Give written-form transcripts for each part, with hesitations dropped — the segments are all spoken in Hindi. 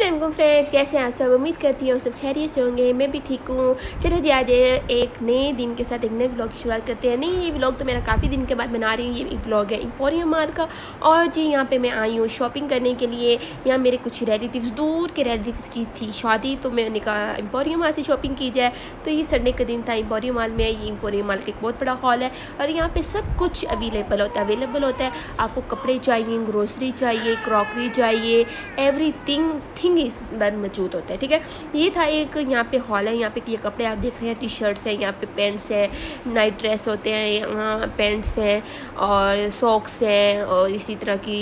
अस्सलाम वालेकुम फ्रेंड्स, कैसे हैं आप सब। उम्मीद करती हूँ सब खैरियत से होंगे। मैं भी ठीक हूँ। चलो जी, आज एक नए दिन के साथ एक नए ब्लॉग की शुरुआत करते हैं। नहीं, ये ब्लॉग तो मेरा काफ़ी दिन के बाद बना रही हूँ। ये ब्लॉग है एम्पोरियम मॉल का। और जी यहाँ पे मैं आई हूँ शॉपिंग करने के लिए। यहाँ मेरे कुछ रिलेटिव्स, दूर के रिलेटिव्स की थी शादी, तो मैंने कहा एम्पोरियम मॉल से शॉपिंग की जाए। तो ये संडे का दिन था। एम्पोरियम मॉल में, ये एम्पोरियम मॉल का एक बहुत बड़ा हॉल है और यहाँ पर सब कुछ अवेलेबल होता है। आपको कपड़े चाहिए, ग्रोसरी चाहिए, क्रॉकरी चाहिए, एवरीथिंग इस बार मौजूद होता है। ठीक है, ये था एक यहाँ पे हॉल है। यहाँ पे ये कपड़े आप देख रहे हैं, टी शर्ट्स हैं, यहाँ पे पैंट्स है, नाइट ड्रेस होते हैं, यहाँ पैंट्स हैं और सॉक्स हैं और इसी तरह की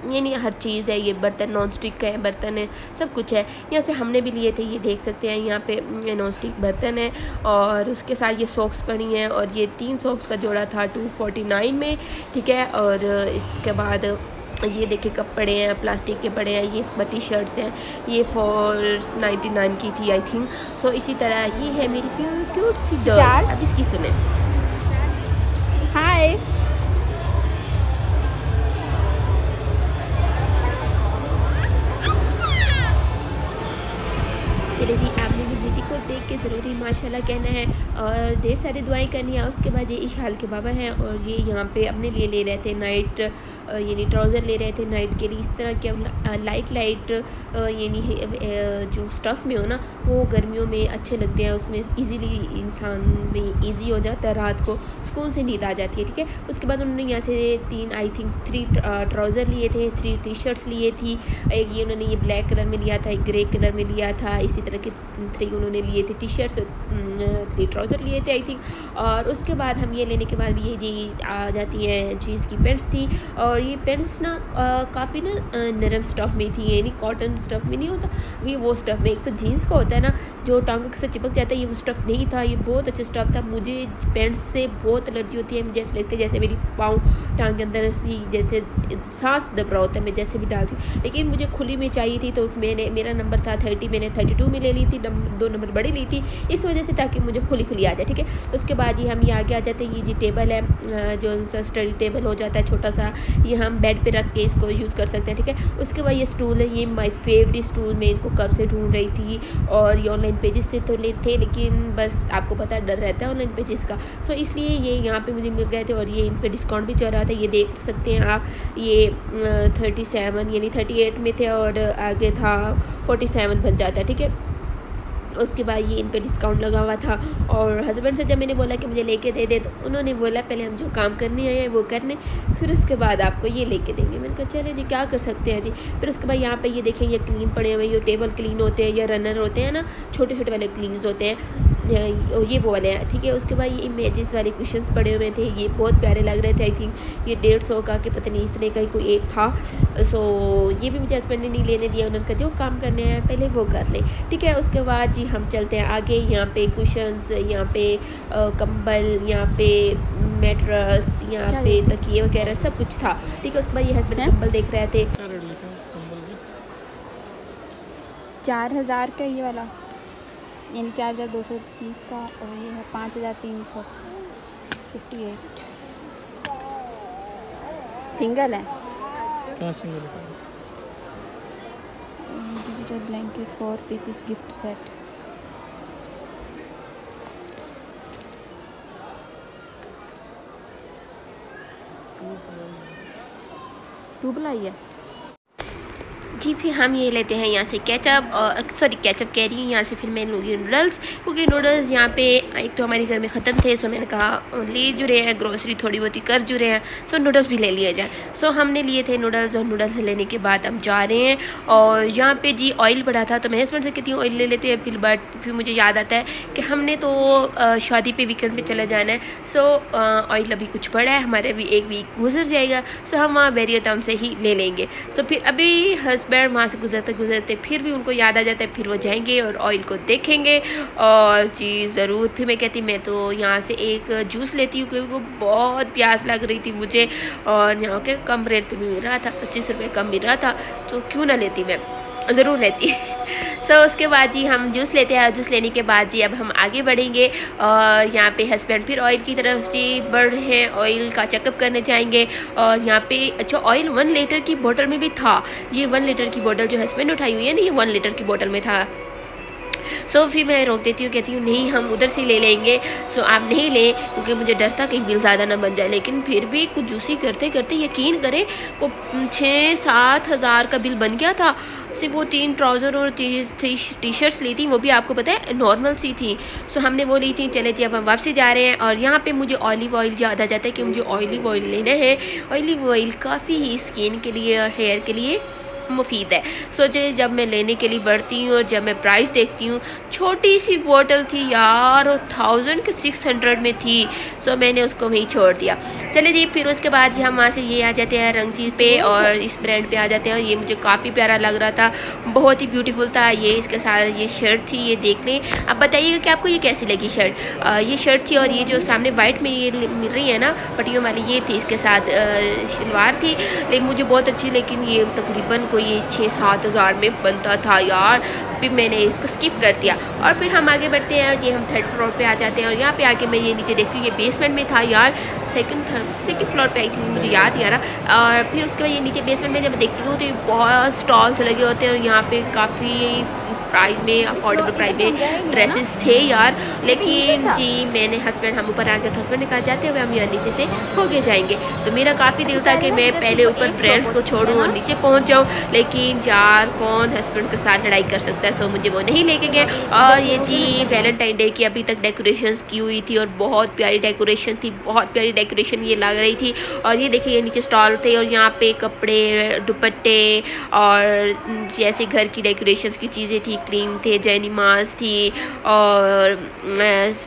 यानी हर चीज़ है। ये बर्तन नॉन स्टिक का है, बर्तन है, सब कुछ है। यहाँ से हमने भी लिए थे, ये देख सकते हैं। यहाँ पे नॉन स्टिक बर्तन है और उसके साथ ये सॉक्स पड़ी हैं और ये 3 सॉक्स का जोड़ा था 249 में। ठीक है, और इसके बाद ये देखिए कपड़े हैं, प्लास्टिक के पड़े हैं। ये टी शर्ट्स हैं, ये 499 की थी आई थिंक। सो इसी तरह ये है मेरी क्यूट सी डॉल। अब इसकी सुने। हाय, चलिए जी, आपने भी बेटी को देख के ज़रूरी माशाल्लाह कहना है और ढेर सारी दुआएं करनी है। उसके बाद ये इशाल के बाबा हैं और ये यहाँ पे अपने लिए ले रहे थे नाइट यानी ट्राउज़र ले रहे थे नाइट के लिए। इस तरह के लाइट यानी जो स्टफ़ में हो ना, वो गर्मियों में अच्छे लगते हैं। उसमें इजीली इंसान में इजी हो जाता है, रात को सुकून से नींद आ जाती है। ठीक है, उसके बाद उन्होंने यहाँ से 3 ट्राउज़र लिए थे, 3 टी शर्ट्स लिए थी। एक ये उन्होंने ये ब्लैक कलर में लिया था, एक ग्रे कलर में लिया था। इसी तरह के 3 उन्होंने लिए थे टी शर्ट्स, 3 ट्राउज़र लिए थे आई थिंक। और उसके बाद हम ये लेने के बाद भी ये जी आ जाती हैं जीन्स की पैंट्स थी। और ये पैंट्स ना काफ़ी ना नरम स्टफ़ में थी, यानी कॉटन स्टफ़ में नहीं होता ये, वो स्टफ़ में। एक तो जीन्स का होता है ना जो टांगों से चिपक जाता है, ये वो स्टफ़ नहीं था। ये बहुत अच्छा स्टफ़ था। मुझे पैंट्स से बहुत एलर्जी होती है। मुझे ऐसे लगता है जैसे मेरी पाँव टांग के अंदर जैसे सांस दब रहा होता है, मैं जैसे भी डालती हूँ। लेकिन मुझे खुली में चाहिए थी, तो मेरा नंबर था 30, मैंने 32 में ले ली थी, 2 नंबर बड़ी ली थी इस वजह से, ताकि मुझे खुली आ जाए। ठीक है, उसके बाद ये हम ये आगे आ जाते हैं। ये जी टेबल है, जो सा स्टडी टेबल हो जाता है छोटा सा, ये हम बेड पे रख के इसको यूज़ कर सकते हैं। ठीक है, उसके बाद ये स्टूल है, ये माय फेवरेट स्टूल, मैं इनको कब से ढूंढ रही थी। और ये ऑनलाइन पेजेस से तो ले थे, लेकिन बस आपको पता है डर रहता है ऑनलाइन पेजेस का, सो इसलिए ये यहाँ पे मुझे मिल गए थे। और ये इन पे डिस्काउंट भी चल रहा था, ये देख सकते हैं आप। ये 37 यानी 38 में थे और आगे था 47 बन जाता है। ठीक है, उसके बाद ये इन पे डिस्काउंट लगा हुआ था। और हस्बैंड से जब मैंने बोला कि मुझे लेके दे दे, तो उन्होंने बोला पहले हम जो काम करने आए हैं वो करने, फिर उसके बाद आपको ये लेके देंगे। मैंने कहा चले जी, क्या कर सकते हैं जी। फिर उसके बाद यहाँ पे ये देखें, ये क्लीन पड़े हुए, ये टेबल क्लीन होते हैं, या रनर होते हैं ना, छोटे छोटे वाले क्लीन्स होते हैं, ये वो वाले हैं। ठीक है, उसके बाद ये इमेजेस वाले कुशन्स पड़े हुए थे, ये बहुत प्यारे लग रहे थे आई थिंक। ये 150 का कि पता नहीं इतने का ही कोई एक था। सो ये भी मुझे हस्बैंड ने नहीं लेने दिया, उन्होंने कहा जो काम करने हैं पहले वो कर ले। ठीक है, उसके बाद जी हम चलते हैं आगे। यहाँ पे कुशन्स, यहाँ पे कंबल, यहाँ पे मैट्रेस, यहाँ पे तकिए वगैरह सब कुछ था। ठीक है, उसके बाद ये हस्बैंड कंबल देख रहे थे। 4000 का ये वाला, यानी 4230 का, और ये है 5358 सिंगल है। क्या सिंगल है? Digital blanket 4 pieces gift set. Two ply है जी। फिर हम ये लेते हैं यहाँ से केचप, और सॉरी केचप कह रही हूँ, यहाँ से फिर मैं लूँगी नूडल्स, क्योंकि नूडल्स यहाँ पे एक तो हमारे घर में ख़त्म थे। सो मैंने कहा ले जुड़े हैं, ग्रोसरी थोड़ी बहुत ही कर जुड़े हैं, सो नूडल्स भी ले लिए जाए। सो हमने लिए थे नूडल्स, और नूडल्स लेने के बाद हम जा रहे हैं। और यहाँ पे जी ऑयल पड़ा था, तो मैं हस्बैंड से कहती हूँ ऑयल ले लेते हैं। फिर मुझे याद आता है कि हमने तो शादी पे वीकेंड पे चले जाना है। सो ऑयल अभी कुछ पड़ा है, हमारे अभी 1 वीक गुजर जाएगा, सो हम वहाँ बैरियर टाउन से ही ले लेंगे। सो फिर अभी हस्बैंड वहाँ से गुजरते फिर भी उनको याद आ जाता है, फिर वो जाएंगे और ऑयल को देखेंगे। और जी ज़रूर, फिर मैं कहती मैं तो यहाँ से एक जूस लेती हूँ, क्योंकि वो बहुत प्यास लग रही थी मुझे, और यहाँ के कम रेट पे भी मिल रहा था, 25 रुपये कम मिल रहा था, तो क्यों ना लेती, मैं ज़रूर लेती। सो उसके बाद जी हम जूस लेते हैं। जूस लेने के बाद जी अब हम आगे बढ़ेंगे और यहाँ पे हस्बैंड फिर ऑयल की तरफ जी बढ़ रहे हैं, ऑयल का चेकअप करने जाएंगे। और यहाँ पे अच्छा ऑयल 1 लीटर की बोतल में भी था। ये 1 लीटर की बोतल जो हस्बैंड उठाई हुई है ना, ये 1 लीटर की बोतल में था। सो फिर मैं रोक देती हूँ, कहती हूँ नहीं हम उधर से ले लेंगे। सो आप नहीं लें, क्योंकि मुझे डर था कहीं बिल ज़्यादा ना बन जाए। लेकिन फिर भी कुछ जूसी करते करते यकीन करें वो 6-7 हज़ार का बिल बन गया था। सिर्फ वो 3 ट्राउज़र और 3 टी शर्ट्स ली थी, वो भी आपको पता है नॉर्मल सी थी। सो हमने वो ली थी। चले जी अब हम वापसी जा रहे हैं। और यहाँ पे मुझे ऑलिव ऑयल याद आ जाता है कि मुझे ऑलिव ऑयल लेना है। ऑलिव ऑयल काफ़ी ही स्किन के लिए और हेयर के लिए मुफीद है। सोचे जब मैं लेने के लिए बढ़ती हूँ और जब मैं प्राइस देखती हूँ, छोटी सी बोतल थी यार, 1600 में थी। सो मैंने उसको वहीं छोड़ दिया। चले जी फिर उसके बाद हम वहाँ से ये आ जाते हैं रंगची पे और इस ब्रांड पे आ जाते हैं। और ये मुझे काफ़ी प्यारा लग रहा था, बहुत ही ब्यूटीफुल था। ये इसके साथ ये शर्ट थी, ये देख लें। अब बताइएगा कि आपको ये कैसी लगी शर्ट। ये शर्ट थी और ये जो सामने वाइट में ये मिल रही है ना पट्टियों वाली, ये थी। इसके साथ शलवार थी, लेकिन मुझे बहुत अच्छी, लेकिन ये तकरीबन कोई 6-7 हज़ार में बनता था यार। फिर मैंने इसको स्किप कर दिया। और फिर हम आगे बढ़ते हैं और ये हम 3rd फ्लोर पे आ जाते हैं। और यहाँ पे आके मैं ये नीचे देखती हूँ, ये बेसमेंट में था यार। सेकंड फ्लोर पे आई थी, मुझे याद नहीं आ रहा। और फिर उसके बाद ये नीचे बेसमेंट में जब देखती हूँ तो बहुत स्टॉल्स लगे होते हैं और यहाँ पे काफ़ी प्राइस में, अफोर्डेबल प्राइस में ड्रेसेस थे यार। लेकिन जी मैंने हस्बैंड, हम ऊपर आ गए तो हस्बैंड ने कहा जाते हुए हम यहाँ नीचे से होके जाएंगे। तो मेरा काफ़ी दिल था कि मैं पहले ऊपर ब्रांड्स को छोड़ूँ और नीचे पहुँच जाऊँ, लेकिन यार कौन हस्बैंड के साथ लड़ाई कर सकता है। सो मुझे वो नहीं लेके गए। और ये जी वैलेंटाइन डे की अभी तक डेकोरेशंस की हुई थी और बहुत प्यारी डेकोरेशन थी, बहुत प्यारी डेकोरेशन ये लग रही थी। और ये देखिए ये नीचे स्टॉल थे और यहाँ पे कपड़े, दुपट्टे और जैसे घर की डेकोरेशंस की चीज़ें थी, क्रीम थे, जैनिमाज थी और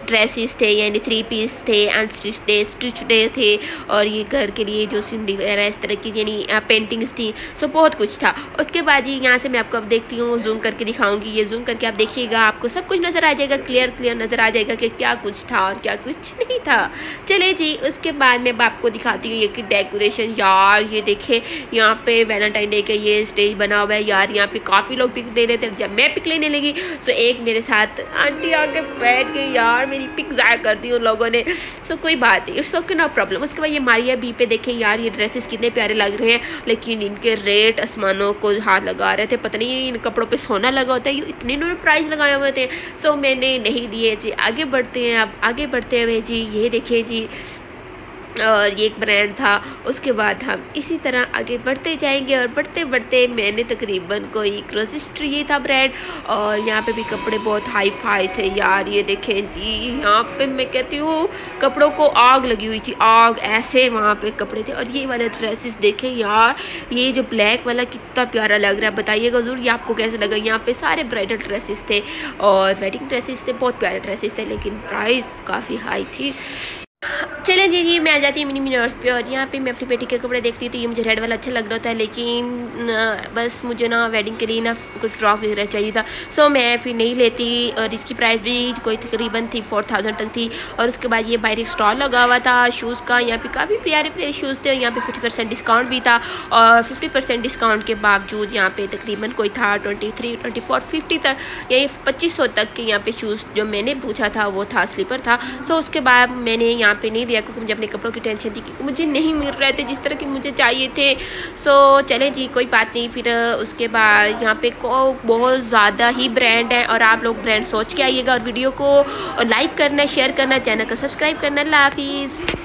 ड्रेसेस थे, यानी 3 पीस थे, स्टिच डे थे। और ये घर के लिए जो सिंडी वगैरह इस तरह की यानी पेंटिंग्स थी। सो बहुत कुछ था। उसके बाद जी यहाँ से मैं आपको अब देखती हूँ, जूम करके दिखाऊंगी। ये जूम करके आप देखिएगा, आपको सब कुछ नज़र आ जाएगा, क्लियर नज़र आ जाएगा कि क्या कुछ था और क्या कुछ नहीं था। चले जी उसके बाद मैं आपको दिखाती हूँ ये कि डेकोरेशन यार। ये देखें यहाँ पे वैलेंटाइन डे का ये स्टेज बना हुआ है यार। यहाँ पे काफ़ी लोग पिक ले रहे थे। जब मैं पिक लेने लगी सो एक मेरे साथ आंटी आके बैठ गई यार, मेरी पिक ज़ाया कर दी उन लोगों ने। सो कोई बात नहीं, इट्स ओके, नो प्रॉब्लम। उसके बाद ये मारिया बी पे देखें यार, ये ड्रेसेस कितने प्यारे लग रहे हैं, लेकिन इनके रेट आसमानों को हाथ लगा रहे थे। पता नहीं इन कपड़ों पे सोना लगा होता है, ये इतने इन्होंने प्राइस लगाए हुए थे। सो मैंने नहीं लिए जी। आगे बढ़ते हैं। अब आगे बढ़ते हुए जी ये देखें जी, और ये एक ब्रांड था। उसके बाद हम इसी तरह आगे बढ़ते जाएंगे और बढ़ते बढ़ते मैंने तकरीबन कोई क्रोसिस्ट्री, ये था ब्रांड। और यहाँ पे भी कपड़े बहुत हाई फाई थे यार। ये देखें जी, यहाँ पे मैं कहती हूँ कपड़ों को आग लगी हुई थी, आग ऐसे वहाँ पे कपड़े थे। और ये वाले ड्रेसेस देखें यार, ये जो ब्लैक वाला कितना प्यारा लग रहा है, बताइएगा ज़रूर ये आपको कैसे लगा। यहाँ पे सारे ब्राइडल ड्रेसेस थे और वेडिंग ड्रेसेस थे, बहुत प्यारे ड्रेसेस थे, लेकिन प्राइस काफ़ी हाई थी। चलें जी मैं आ जाती हूँ मिनी मिनर्स पे। और यहाँ पे मैं अपनी बेटी के कपड़े देखती हूँ तो ये मुझे रेड वाला अच्छा लग रहा था, लेकिन बस मुझे ना वेडिंग के लिए ना कुछ फ्रॉक वगैरह चाहिए था। सो मैं फिर नहीं लेती। और इसकी प्राइस भी कोई तकरीबन थी 4000 तक थी। और उसके बाद ये बाहर एक स्टॉल लगा हुआ था शूज़ का, यहाँ पे काफ़ी प्यारे प्यारे शूज़ थे। यहाँ पे 50% डिस्काउंट भी था। और 50% डिस्काउंट के बावजूद यहाँ पे तकरीबन कोई था 23, 24, 50 तक, यही 2500 तक के यहाँ पे शूज़ जो मैंने पूछा था वो था स्लीपर था। सो उसके बाद मैंने यहाँ पे नहीं दिया क्योंकि मुझे अपने कपड़ों की टेंशन थी, क्योंकि मुझे नहीं मिल रहे थे जिस तरह के मुझे चाहिए थे। सो चलें जी कोई बात नहीं। फिर उसके बाद यहाँ पे बहुत ज़्यादा ही ब्रांड है और आप लोग ब्रांड सोच के आइएगा। और वीडियो को लाइक करना, शेयर करना, चैनल को सब्सक्राइब करना। अल्लाह हाफिज़।